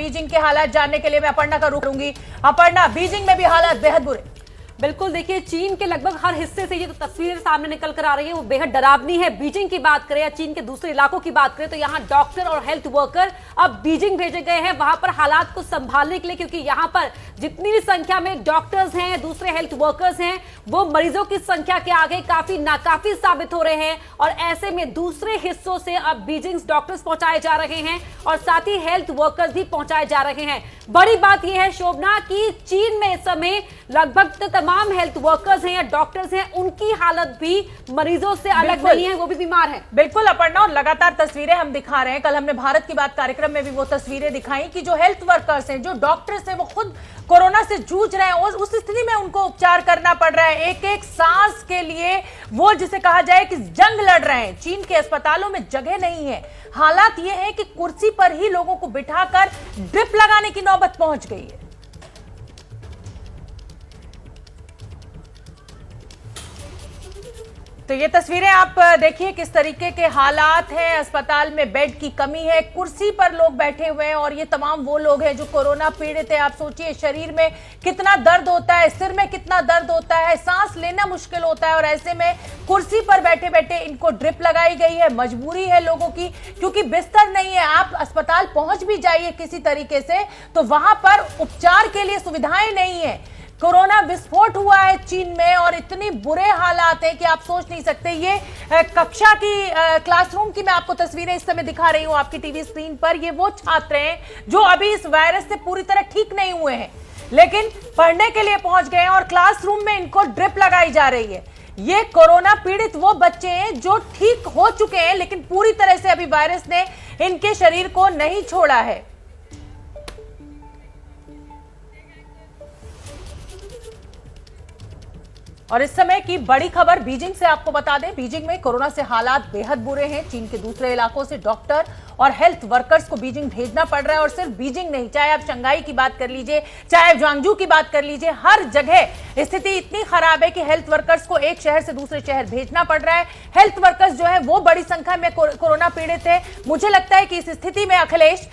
Beijing के हालात जानने के लिए मैं अपर्णा का रुख करूंगी। अपर्णा, बीजिंग में भी हालात बेहद बुरे। बिल्कुल, देखिए चीन के लगभग हर हिस्से से ये जो तस्वीर सामने निकल कर आ रही है वो बेहद डरावनी है। बीजिंग की बात करें या चीन के दूसरे इलाकों की बात करें तो यहाँ डॉक्टर और हेल्थ वर्कर अब बीजिंग भेजे गए हैं वहां पर हालात को संभालने के लिए, क्योंकि यहाँ पर जितनी भी संख्या में डॉक्टर्स हैं, दूसरे हेल्थ वर्कर्स हैं, वो मरीजों की संख्या के आगे काफी नाकाफी साबित हो रहे हैं। और ऐसे में दूसरे हिस्सों से अब बीजिंग डॉक्टर्स पहुंचाए जा रहे हैं और साथ ही हेल्थ वर्कर्स भी पहुंचाए जा रहे हैं। बड़ी बात यह है शोभना कि चीन में इस समय लगभग तमाम हेल्थ वर्कर्स हैं या डॉक्टर्स हैं, उनकी हालत भी मरीजों से अलग नहीं है, वो भी बीमार हैं। बिल्कुल अपर्णा, और लगातार तस्वीरें हम दिखा रहे हैं। कल हमने भारत की बात कार्यक्रम में भी वो तस्वीरें दिखाई कि जो हेल्थ वर्कर्स हैं, जो डॉक्टर्स हैं, वो खुद कोरोना से जूझ रहे हैं और उस स्थिति में उनको उपचार करना पड़ रहा है। एक एक सांस के लिए वो जिसे कहा जाए कि जंग लड़ रहे हैं। चीन के अस्पतालों में जगह नहीं है। हालात ये है कि कुर्सी पर ही लोगों को बिठाकर ड्रिप लगाने की नौबत पहुंच गई है। तो ये तस्वीरें आप देखिए किस तरीके के हालात हैं। अस्पताल में बेड की कमी है, कुर्सी पर लोग बैठे हुए हैं और ये तमाम वो लोग हैं जो कोरोना पीड़ित है। आप सोचिए शरीर में कितना दर्द होता है, सिर में कितना दर्द होता है, सांस लेना मुश्किल होता है और ऐसे में कुर्सी पर बैठे बैठे इनको ड्रिप लगाई गई है। मजबूरी है लोगों की, क्योंकि बिस्तर नहीं है। आप अस्पताल पहुंच भी जाइए किसी तरीके से तो वहां पर उपचार के लिए सुविधाएं नहीं है। कोरोना विस्फोट हुआ है चीन में और इतने बुरे हालात हैं कि आप सोच नहीं सकते। ये कक्षा की क्लासरूम की मैं आपको तस्वीरें इस समय दिखा रही हूं आपकी टीवी स्क्रीन पर। ये वो छात्र हैं जो अभी इस वायरस से पूरी तरह ठीक नहीं हुए हैं लेकिन पढ़ने के लिए पहुंच गए हैं और क्लासरूम में इनको ड्रिप लगाई जा रही है। ये कोरोना पीड़ित वो बच्चे हैं जो ठीक हो चुके हैं लेकिन पूरी तरह से अभी वायरस ने इनके शरीर को नहीं छोड़ा है। और इस समय की बड़ी खबर बीजिंग से आपको बता दें, बीजिंग में कोरोना से हालात बेहद बुरे हैं। चीन के दूसरे इलाकों से डॉक्टर और हेल्थ वर्कर्स को बीजिंग भेजना पड़ रहा है और सिर्फ बीजिंग नहीं, चाहे आप शंघाई की बात कर लीजिए, चाहे ज्वांगजू की बात कर लीजिए, हर जगह स्थिति इतनी खराब है कि हेल्थ वर्कर्स को एक शहर से दूसरे शहर भेजना पड़ रहा है। हेल्थ वर्कर्स जो है वो बड़ी संख्या में कोरोना पीड़ित है। मुझे लगता है कि इस स्थिति में अखिलेश,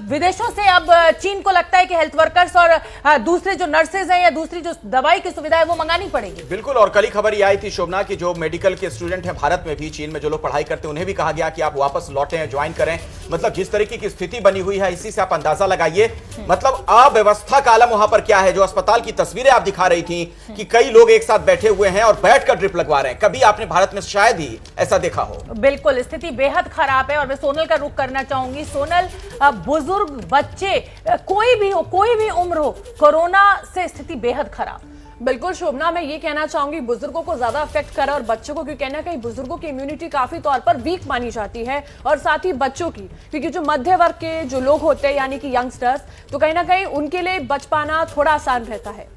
विदेशों से अब चीन को लगता है कि हेल्थ वर्कर्स और दूसरे जो नर्सेज हैं या दूसरी जो दवाई की सुविधा है वो मंगानी पड़ेगी। बिल्कुल, और कल ही खबर ये आई थी शोभना की जो मेडिकल के स्टूडेंट हैं भारत में भी, चीन में जो लोग पढ़ाई करते हैं उन्हें भी कहा गया कि आप वापस लौटें, ज्वाइन करें। मतलब जिस तरीके की स्थिति बनी हुई है इसी से आप अंदाजा लगाइए। मतलब अव्यवस्था का आलम वहां पर क्या है। जो अस्पताल की तस्वीरें आप दिखा रही थी कि कई लोग एक साथ बैठे हुए हैं और बैठकर ड्रिप लगवा रहे हैं, कभी आपने भारत में शायद ही ऐसा देखा हो। बिल्कुल, स्थिति बेहद खराब है और मैं सोनल का रुख करना चाहूंगी। सोनल, बुजुर्ग, बच्चे, कोई भी हो, कोई भी उम्र हो, कोरोना से स्थिति बेहद खराब। बिल्कुल शोभना, मैं ये कहना चाहूंगी बुजुर्गों को ज्यादा अफेक्ट करा और बच्चों को, क्योंकि कहीं ना कहीं बुजुर्गों की इम्यूनिटी काफी तौर पर वीक मानी जाती है और साथ ही बच्चों की, क्योंकि जो मध्य वर्ग के जो लोग होते हैं यानी कि यंगस्टर्स, तो कहीं ना कहीं उनके लिए बच पाना थोड़ा आसान रहता है।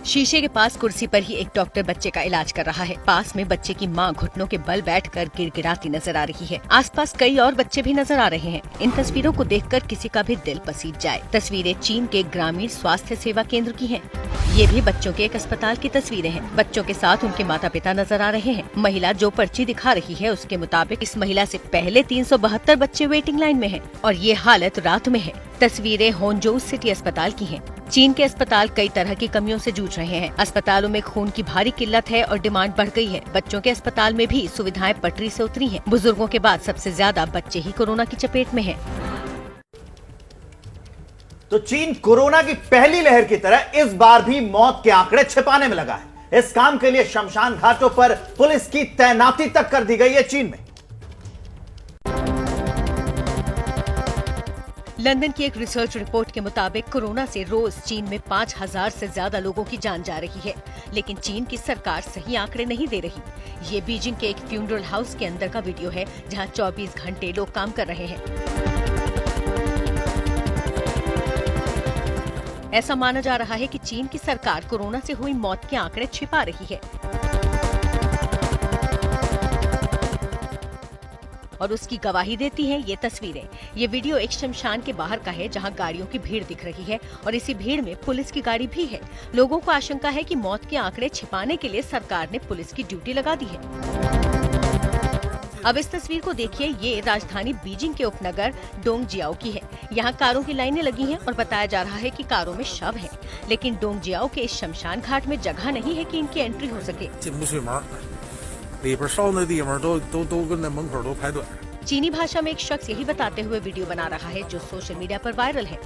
शीशे के पास कुर्सी पर ही एक डॉक्टर बच्चे का इलाज कर रहा है। पास में बच्चे की मां घुटनों के बल बैठकर गिड़गिड़ाती नजर आ रही है। आसपास कई और बच्चे भी नजर आ रहे हैं। इन तस्वीरों को देखकर किसी का भी दिल पसीज जाए। तस्वीरें चीन के ग्रामीण स्वास्थ्य सेवा केंद्र की हैं। ये भी बच्चों के एक अस्पताल की तस्वीरें हैं। बच्चों के साथ उनके माता पिता नजर आ रहे हैं। महिला जो पर्ची दिखा रही है उसके मुताबिक इस महिला से पहले 372 बच्चे वेटिंग लाइन में हैं और ये हालत रात में है। तस्वीरें होंजो सिटी अस्पताल की हैं। चीन के अस्पताल कई तरह की कमियों से जूझ रहे हैं। अस्पतालों में खून की भारी किल्लत है और डिमांड बढ़ गई है। बच्चों के अस्पताल में भी सुविधाएं पटरी से उतरी हैं। बुजुर्गों के बाद सबसे ज्यादा बच्चे ही कोरोना की चपेट में हैं। तो चीन कोरोना की पहली लहर की तरह इस बार भी मौत के आंकड़े छिपाने में लगा है। इस काम के लिए शमशान घाटों पर पुलिस की तैनाती तक कर दी गई है चीन में। लंदन की एक रिसर्च रिपोर्ट के मुताबिक कोरोना से रोज चीन में 5000 से ज्यादा लोगों की जान जा रही है, लेकिन चीन की सरकार सही आंकड़े नहीं दे रही। ये बीजिंग के एक फ्यूनरल हाउस के अंदर का वीडियो है जहां 24 घंटे लोग काम कर रहे हैं। ऐसा माना जा रहा है कि चीन की सरकार कोरोना से हुई मौत के आंकड़े छिपा रही है और उसकी गवाही देती हैं ये तस्वीरें। ये वीडियो एक शमशान के बाहर का है जहां गाड़ियों की भीड़ दिख रही है और इसी भीड़ में पुलिस की गाड़ी भी है। लोगों को आशंका है कि मौत के आंकड़े छिपाने के लिए सरकार ने पुलिस की ड्यूटी लगा दी है। अब इस तस्वीर को देखिए, ये राजधानी बीजिंग के उपनगर डोंगजियाओ की है। यहाँ कारों की लाइनें लगी हैं और बताया जा रहा है कि कारों में शव हैं। लेकिन डोंगजियाओ के इस शमशान घाट में जगह नहीं है कि इनकी एंट्री हो सके। चीनी भाषा में एक शख्स यही बताते हुए वीडियो बना रहा है, जो सोशल मीडिया पर वायरल है।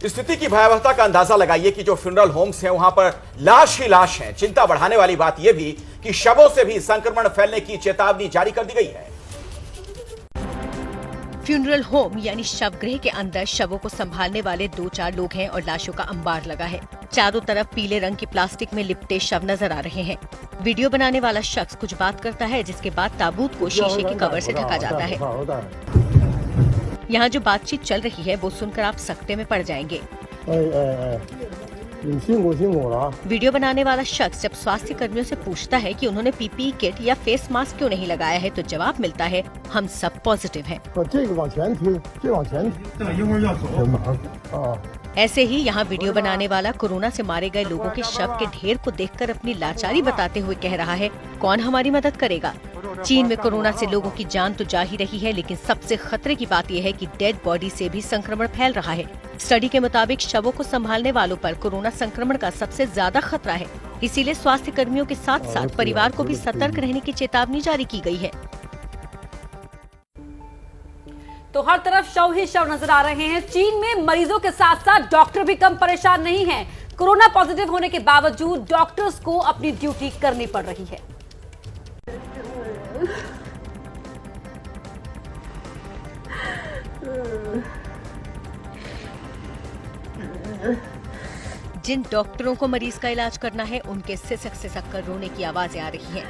स्थिति की भयावहता का अंदाजा लगाइए कि जो फ्यूनरल होम्स हैं वहां पर लाश ही लाश हैं। चिंता बढ़ाने वाली बात यह भी कि शवों से भी संक्रमण फैलने की चेतावनी जारी कर दी गई है। फ्यूनरल होम यानी शवगृह के अंदर शवों को संभालने वाले 2-4 लोग हैं और लाशों का अंबार लगा है। चारों तरफ पीले रंग की प्लास्टिक में लिपटे शव नजर आ रहे हैं। वीडियो बनाने वाला शख्स कुछ बात करता है, जिसके बाद ताबूत को शीशे के कवर से ढका जाता है। यहाँ जो बातचीत चल रही है वो सुनकर आप सकते में पड़ जाएंगे। वीडियो बनाने वाला शख्स जब स्वास्थ्य कर्मियों से पूछता है कि उन्होंने पीपीई किट या फेस मास्क क्यों नहीं लगाया है, तो जवाब मिलता है, हम सब पॉजिटिव हैं। ऐसे ही यहाँ वीडियो बनाने वाला कोरोना से मारे गए लोगों के शव के ढेर को देखकर अपनी लाचारी बताते हुए कह रहा है, कौन हमारी मदद करेगा। चीन में कोरोना से लोगों की जान तो जा ही रही है, लेकिन सबसे खतरे की बात यह है कि डेड बॉडी से भी संक्रमण फैल रहा है। स्टडी के मुताबिक शवों को संभालने वालों पर कोरोना संक्रमण का सबसे ज्यादा खतरा है। इसीलिए स्वास्थ्य कर्मियों के साथ साथ परिवार को भी सतर्क रहने की चेतावनी जारी की गई है। तो हर तरफ शव ही शव नजर आ रहे हैं। चीन में मरीजों के साथ साथ डॉक्टर भी कम परेशान नहीं हैं। कोरोना पॉजिटिव होने के बावजूद डॉक्टर्स को अपनी ड्यूटी करनी पड़ रही है। जिन डॉक्टरों को मरीज का इलाज करना है, उनके सिसक सिसक कर रोने की आवाजें आ रही हैं।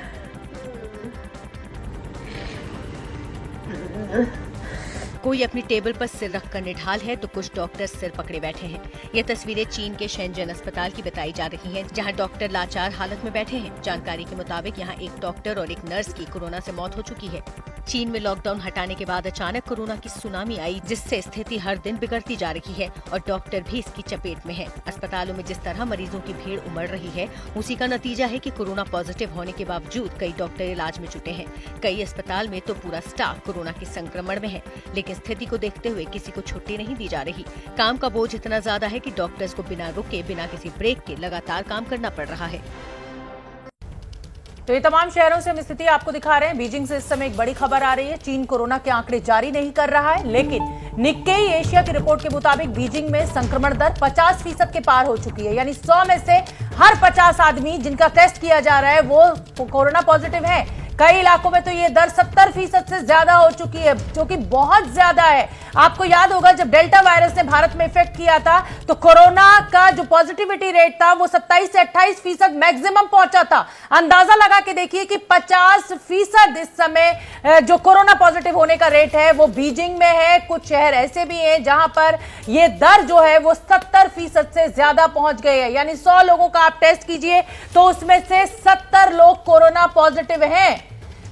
कोई अपनी टेबल पर सिर रखकर निढाल है, तो कुछ डॉक्टर सिर पकड़े बैठे हैं। ये तस्वीरें चीन के शेंजन अस्पताल की बताई जा रही हैं, जहां डॉक्टर लाचार हालत में बैठे हैं। जानकारी के मुताबिक यहां एक डॉक्टर और एक नर्स की कोरोना से मौत हो चुकी है। चीन में लॉकडाउन हटाने के बाद अचानक कोरोना की सुनामी आई, जिससे स्थिति हर दिन बिगड़ती जा रही है और डॉक्टर भी इसकी चपेट में है। अस्पतालों में जिस तरह मरीजों की भीड़ उमड़ रही है, उसी का नतीजा है कि कोरोना पॉजिटिव होने के बावजूद कई डॉक्टर इलाज में जुटे हैं। कई अस्पताल में तो पूरा स्टाफ कोरोना के संक्रमण में है, लेकिन स्थिति को देखते हुए किसी को छुट्टी नहीं दी जा रही। काम का बोझ इतना ज्यादा है कि डॉक्टर्स को बिना रुके, बिना किसी ब्रेक के लगातार काम करना पड़ रहा है। तो ये तमाम शहरों से हम स्थिति आपको दिखा रहे हैं। बीजिंग से इस समय एक बड़ी खबर आ रही है। चीन कोरोना के आंकड़े जारी नहीं कर रहा है, लेकिन निक्केई एशिया की रिपोर्ट के मुताबिक बीजिंग में संक्रमण दर 50% के पार हो चुकी है। यानी 100 में से हर 50 आदमी जिनका टेस्ट किया जा रहा है वो कोरोना पॉजिटिव है। कई इलाकों में तो ये दर 70% से ज्यादा हो चुकी है, जो कि बहुत ज्यादा है। आपको याद होगा जब डेल्टा वायरस ने भारत में इफेक्ट किया था, तो कोरोना का जो पॉजिटिविटी रेट था वो 27 से 28% मैक्सिमम पहुंचा था। अंदाजा लगा के देखिए कि 50% इस समय जो कोरोना पॉजिटिव होने का रेट है वो बीजिंग में है। कुछ शहर ऐसे भी हैं जहां पर ये दर जो है वो 70% से ज्यादा पहुंच गए है। यानी 100 लोगों का आप टेस्ट कीजिए तो उसमें से 70 लोग कोरोना पॉजिटिव हैं।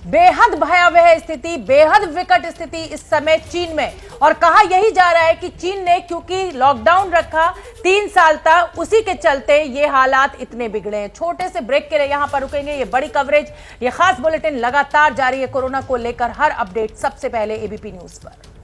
बेहद भयावह स्थिति, बेहद विकट स्थिति इस समय चीन में। और कहा यही जा रहा है कि चीन ने क्योंकि लॉकडाउन रखा 3 साल तक, उसी के चलते ये हालात इतने बिगड़े हैं। छोटे से ब्रेक के लिए यहां पर रुकेंगे। ये बड़ी कवरेज, ये खास बुलेटिन लगातार जारी है कोरोना को लेकर। हर अपडेट सबसे पहले एबीपी न्यूज पर।